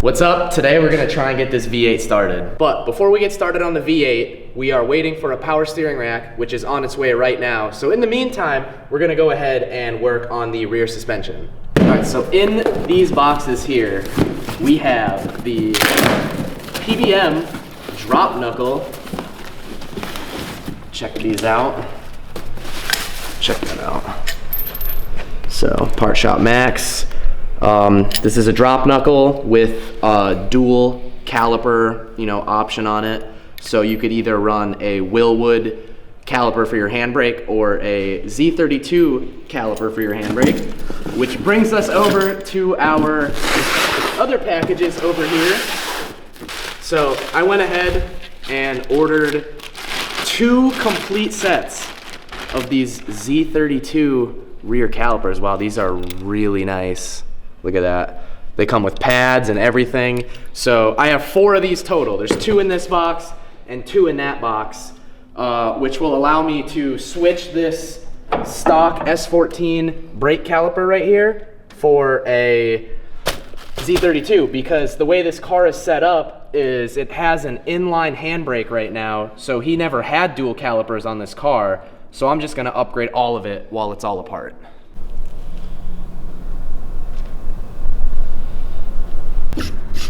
What's up? Today we're gonna try and get this V8 started. But before we get started on the V8, we are waiting for a power steering rack, which is on its way right now. So in the meantime, we're gonna go ahead and work on the rear suspension. All right, so in these boxes here, we have the PBM drop knuckle. Check these out. Check that out. So, Part Shop Max. This is a drop knuckle with a dual caliper, option on it. So you could either run a Willwood caliper for your handbrake or a Z32 caliper for your handbrake, which brings us over to our other packages over here. So I went ahead and ordered 2 complete sets of these Z32 rear calipers. Wow, these are really nice. Look at that. They come with pads and everything. So I have 4 of these total. There's 2 in this box and 2 in that box, which will allow me to switch this stock S14 brake caliper right here for a Z32, because the way this car is set up is it has an inline handbrake right now, so he never had dual calipers on this car, so I'm just gonna upgrade all of it while it's all apart.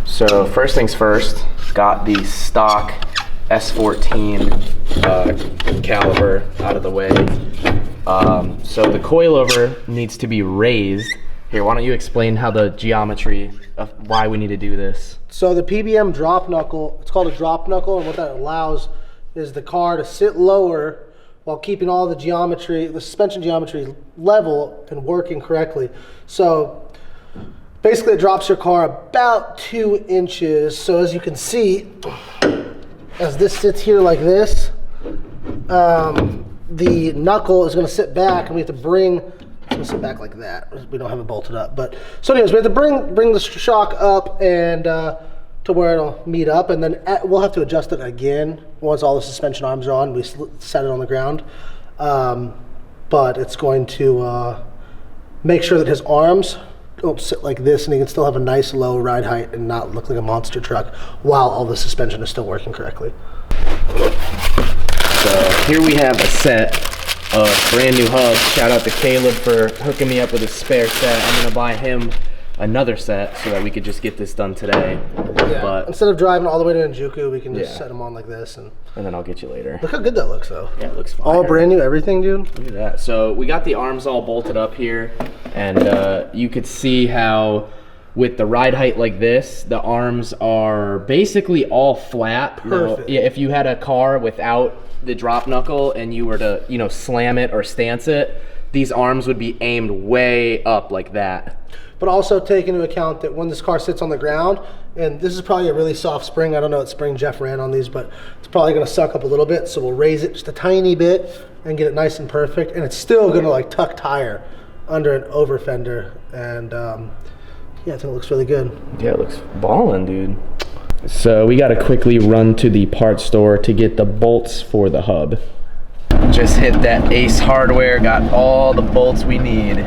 So first things first, got the stock S14 caliper out of the way. So the coilover needs to be raised. Here, why don't you explain how the geometry of why we need to do this? So the PBM drop knuckle, it's called a drop knuckle, and what that allows is the car to sit lower while keeping all the geometry, the suspension geometry level and working correctly. So basically it drops your car about 2 inches. So as you can see, as this sits here like this, the knuckle is gonna sit back, and we have to bring, it's gonna sit back like that. We don't have it bolted up, but, so anyways, we have to bring the shock up and to where it'll meet up, and then we'll have to adjust it again once all the suspension arms are on. We set it on the ground. But it's going to make sure that his arms don't sit like this, and he can still have a nice low ride height and not look like a monster truck while all the suspension is still working correctly. So here we have a set of brand new hubs. Shout out to Caleb for hooking me up with a spare set. I'm gonna buy him another set so that we could just get this done today. Yeah. But instead of driving all the way to Njuku, we can just set them on like this, and then I'll get you later. Look how good that looks, though. Yeah, it looks fine. All brand new, everything, dude. Look at that. So we got the arms all bolted up here, and you could see how with the ride height like this, the arms are basically all flat. Perfect. If you had a car without the drop knuckle and you were to, slam it or stance it, these arms would be aimed way up like that. But also take into account that when this car sits on the ground, and this is probably a really soft spring, I don't know what spring Jeff ran on these, but it's probably gonna suck up a little bit, so we'll raise it just a tiny bit and get it nice and perfect, and it's still gonna like tuck tire under an over fender, and yeah, I think it looks really good. Yeah, it looks ballin', dude. So we gotta quickly run to the parts store to get the bolts for the hub. Just hit that Ace Hardware, got all the bolts we need.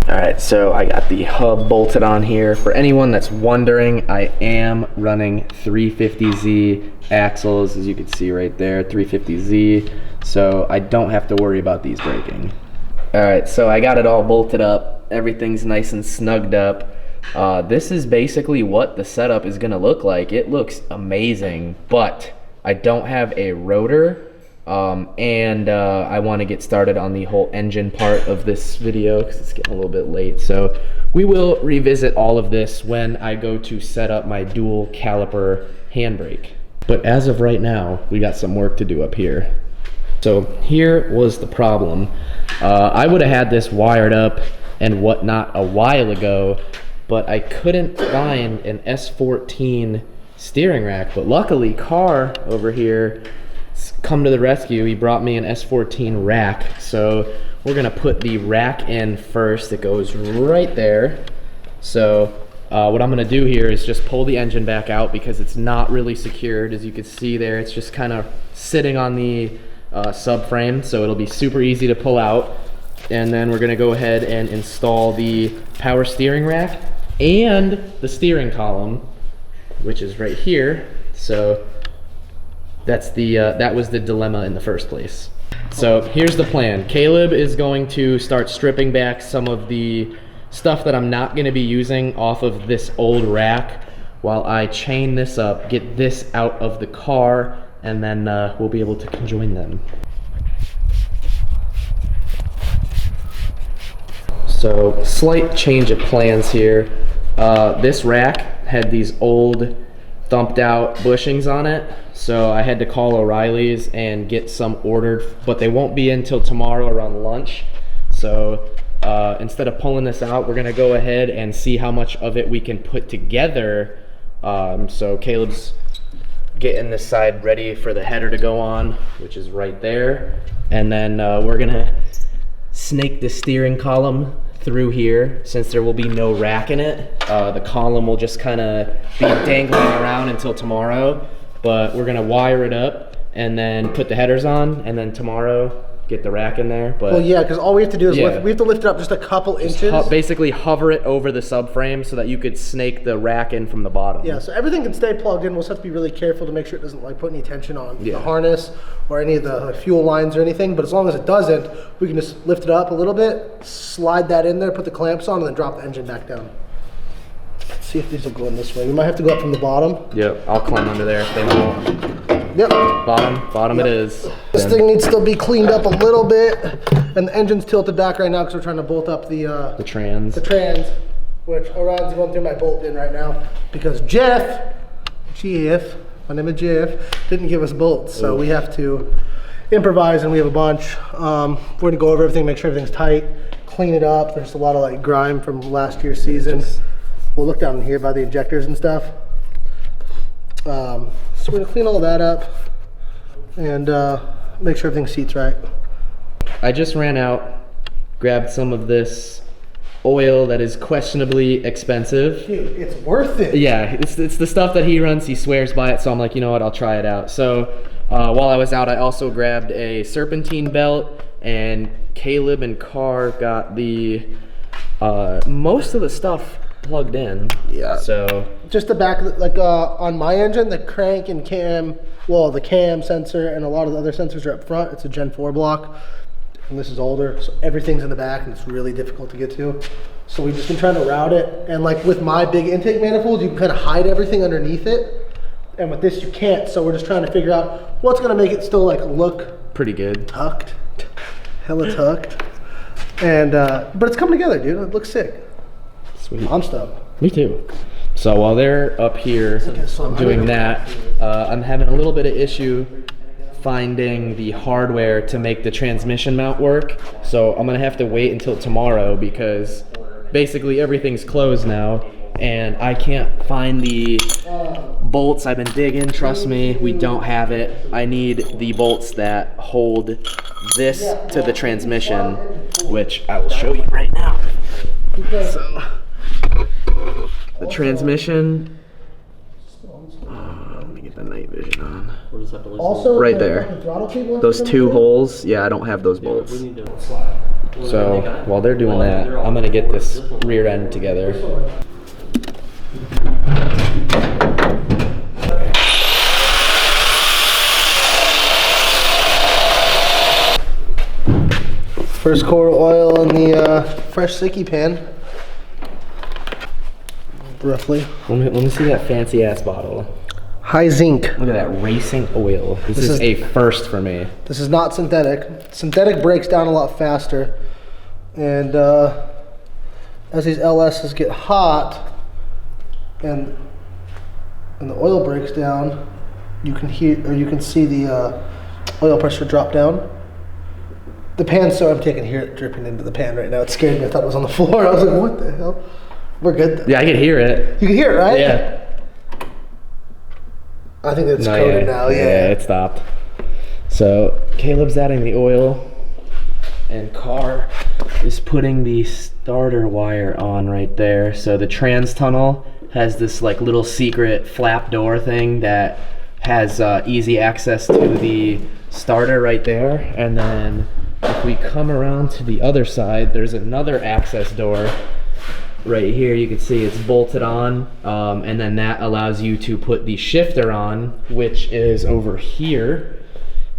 Alright, so I got the hub bolted on here. For anyone that's wondering, I am running 350Z axles, as you can see right there, 350Z, so I don't have to worry about these breaking. Alright, so I got it all bolted up. Everything's nice and snugged up. This is basically what the setup is going to look like. It looks amazing, but I don't have a rotor. I want to get started on the whole engine part of this video because it's getting a little bit late. So we will revisit all of this when I go to set up my dual caliper handbrake. But as of right now, we got some work to do up here. So here was the problem. I would have had this wired up and whatnot a while ago, but I couldn't find an S14 steering rack. But luckily, Carr over here come to the rescue. He brought me an S14 rack, so we're gonna put the rack in first. It goes right there. So what I'm gonna do here is just pull the engine back out because it's not really secured. As you can see there, it's just kind of sitting on the subframe, so it'll be super easy to pull out. And then we're gonna go ahead and install the power steering rack and the steering column, which is right here. So that's the that was the dilemma in the first place. So here's the plan. Caleb is going to start stripping back some of the stuff that I'm not gonna be using off of this old rack while I chain this up, get this out of the car, and then we'll be able to conjoin them. So slight change of plans here. This rack had these old thumped out bushings on it, so I had to call O'Reilly's and get some ordered, but they won't be until tomorrow around lunch. So instead of pulling this out, we're gonna go ahead and see how much of it we can put together. So Caleb's getting this side ready for the header to go on, which is right there, and then we're gonna snake the steering column through here. Since there will be no rack in it, the column will just kind of be dangling around until tomorrow, but we're gonna wire it up and then put the headers on, and then tomorrow get the rack in there. But well, yeah, because all we have to do is we have to lift it up just a couple inches. Basically hover it over the subframe so that you could snake the rack in from the bottom. Yeah, so everything can stay plugged in. We'll just have to be really careful to make sure it doesn't like put any tension on the harness or any of the fuel lines or anything. But as long as it doesn't, we can just lift it up a little bit, slide that in there, put the clamps on, and then drop the engine back down. Let's see if these will go in this way. We might have to go up from the bottom. Yep, I'll climb under there if they won't. Yep. Bottom it is. This thing needs to be cleaned up a little bit, and the engine's tilted back right now because we're trying to bolt up the trans. The trans, which Orion's going through my bolt bin right now because Jeff, my name is Jeff, didn't give us bolts, so we have to improvise, and we have a bunch. We're gonna go over everything, make sure everything's tight, clean it up. There's a lot of like grime from last year's season. We'll look down here by the injectors and stuff. So we're gonna clean all that up and make sure everything seats right. I just ran out, grabbed some of this oil that is questionably expensive. Dude, it's worth it. Yeah, it's the stuff that he runs, he swears by it, so I'm like, you know what, I'll try it out. So while I was out, I also grabbed a serpentine belt, and Caleb and Carr got the most of the stuff plugged in. Yeah. So just the back, like on my engine, the crank and cam, well, the cam sensor and a lot of the other sensors are up front. It's a Gen 4 block, and this is older, so everything's in the back, and it's really difficult to get to. So we've just been trying to route it, and like with my big intake manifold, you can kind of hide everything underneath it, and with this you can't. So we're just trying to figure out what's gonna make it still like look pretty good, tucked, hella tucked, and but it's coming together, dude. It looks sick. Sweet. I'm stoked. Me too. So while they're up here doing that, I'm having a little bit of issue finding the hardware to make the transmission mount work. So I'm gonna have to wait until tomorrow because basically everything's closed now, and I can't find the bolts. I've been digging, trust me, we don't have it. I need the bolts that hold this to the transmission, which I will show you right now. So the transmission, let me get the night vision on. Also, right there, those two holes, yeah, I don't have those bolts. So while they're doing that, I'm gonna get this rear end together. First core oil in the fresh Sicky pan. Roughly. Let me see that fancy ass bottle. High zinc. Look at that racing oil. This is a first for me. This is not synthetic. Synthetic breaks down a lot faster, and as these LSs get hot and the oil breaks down, you can hear, or you can see the oil pressure drop down. The pan's so empty I can hear it dripping into the pan right now. It scared me. I thought it was on the floor. I was like, what the hell? We're good though. Yeah, I can hear it. You can hear it, right? Yeah. I think it's coded now, yeah. Yeah, it stopped. So Caleb's adding the oil. and Carr is putting the starter wire on right there. So the trans tunnel has this like little secret flap door thing that has easy access to the starter right there. And then if we come around to the other side, there's another access door right here. You can see it's bolted on, and then that allows you to put the shifter on, which is over here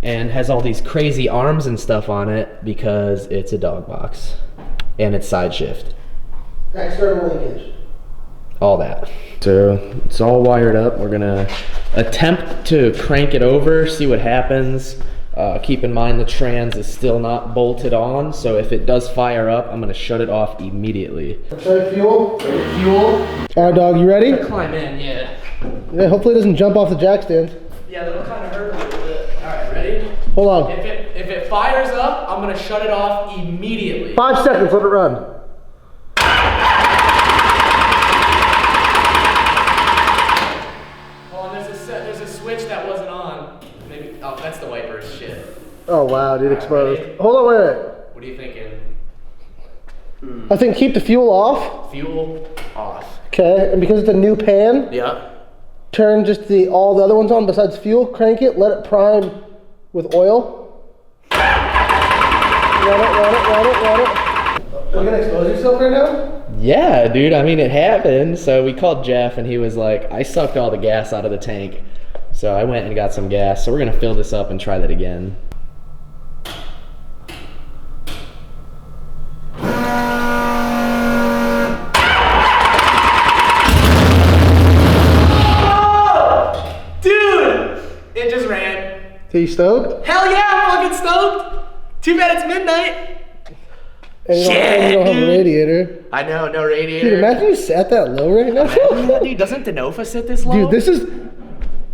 and has all these crazy arms and stuff on it because it's a dog box and it's side shift. External linkage. All that. So it's all wired up. We're gonna attempt to crank it over, see what happens. Keep in mind the trans is still not bolted on, so if it does fire up, I'm gonna shut it off immediately. Try fuel. Fuel. All right, dog, you ready? Climb in, yeah. Yeah, hopefully it doesn't jump off the jack stand. Yeah, that'll kind of hurt a little bit. All right, ready? Hold on. If it fires up, I'm gonna shut it off immediately. 5 seconds, let it run. There's a switch that wasn't on. Maybe, oh, that's the wipers, shit. Oh wow, dude, exposed. Ready? Hold on, wait. What are you thinking? I think keep the fuel off. Fuel off. Okay, and because it's a new pan, Yeah. turn just all the other ones on besides fuel, crank it, let it prime with oil. Run it. Are you gonna expose yourself right now? Yeah, dude, I mean, it happened. So we called Jeff and he was like, I sucked all the gas out of the tank. So I went and got some gas. So we're gonna fill this up and try that again. It just ran. Are you stoked? Hell yeah, I'm fucking stoked. Too bad it's midnight. And you don't have a radiator. I know, no radiator. Dude, imagine you sat that low right now. Dude, doesn't Denofa sit this low? Dude, this is...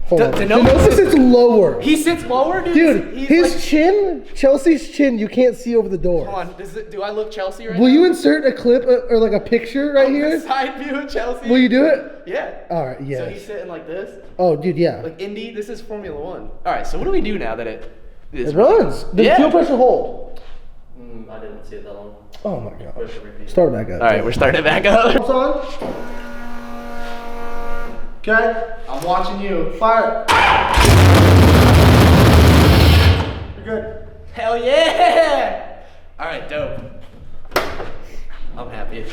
Hold on. Denofa Denofa sits lower. He sits lower, dude? Dude, He's his like, chin, Chelsea's chin, you can't see over the door. hold on, do I look Chelsea right Will now? you insert a clip or like a picture right here? Side view of Chelsea? Will you do it? Yeah. All right, yes. So he's sitting like this? Oh, dude, yeah. Like Indy, this is Formula One. All right, so what do we do now that it runs. Does Yeah. fuel pressure hold? I didn't see that one. Oh my gosh. Start it back up. All right, we're starting it back up. Pulse on. Okay. I'm watching you. Fire. You're good. Hell yeah! All right, dope. I'm happy.